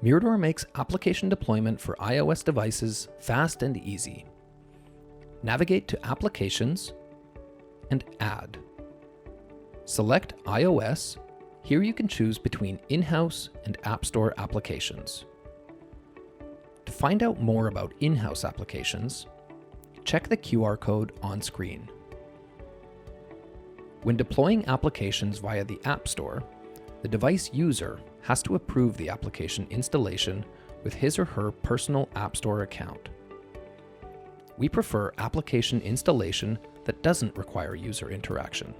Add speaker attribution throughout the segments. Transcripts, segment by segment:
Speaker 1: Miradore makes application deployment for iOS devices fast and easy. Navigate to Applications and Add. Select iOS. Here you can choose between in-house and App Store applications. To find out more about in-house applications, check the QR code on screen. When deploying applications via the App Store, the device user has to approve the application installation with his or her personal App Store account. We prefer application installation that doesn't require user interaction.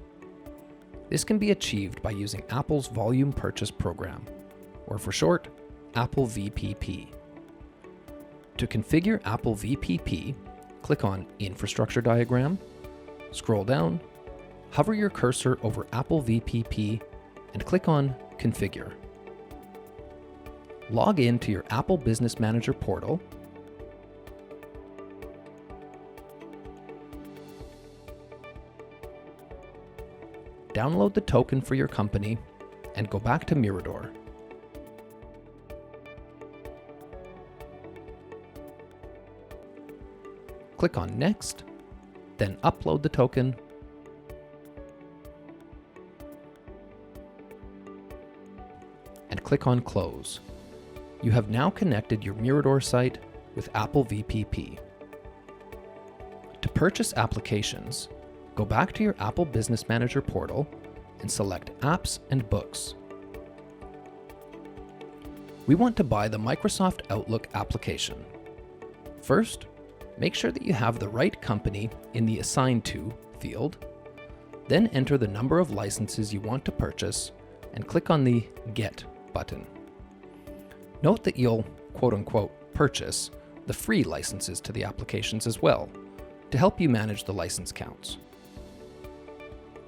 Speaker 1: This can be achieved by using Apple's Volume Purchase Program, or for short, Apple VPP. To configure Apple VPP, click on Infrastructure Diagram, scroll down, hover your cursor over Apple VPP, and click on Configure. Log in to your Apple Business Manager portal, download the token for your company, and go back to Miradore. Click on Next, then upload the token, and click on Close. You have now connected your Miradore site with Apple VPP. To purchase applications, go back to your Apple Business Manager portal and select Apps and Books. We want to buy the Microsoft Outlook application. First, make sure that you have the right company in the Assigned To field, then enter the number of licenses you want to purchase and click on the Get button. Note that you'll quote-unquote purchase the free licenses to the applications as well to help you manage the license counts.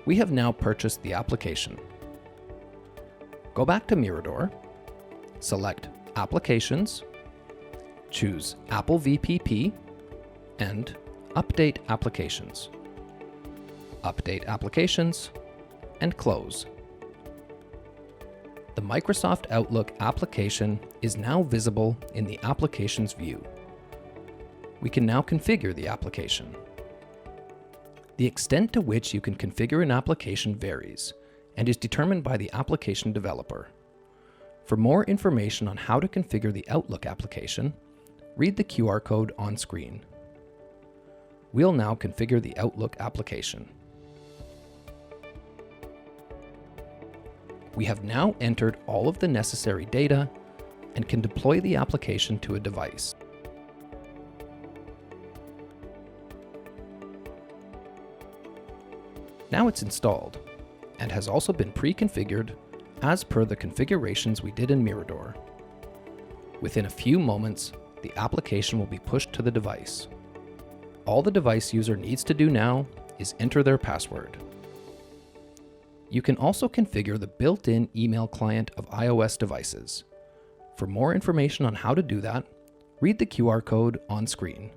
Speaker 1: We have now purchased the application. Go back to Miradore, select Applications, choose Apple VPP, and Update Applications. Update Applications, and Close. The Microsoft Outlook application is now visible in the Applications view. We can now configure the application. The extent to which you can configure an application varies and is determined by the application developer. For more information on how to configure the Outlook application, read the QR code on screen. We'll now configure the Outlook application. We have now entered all of the necessary data and can deploy the application to a device. Now it's installed and has also been pre-configured as per the configurations we did in Miradore. Within a few moments, the application will be pushed to the device. All the device user needs to do now is enter their password. You can also configure the built-in email client of iOS devices. For more information on how to do that, read the QR code on screen.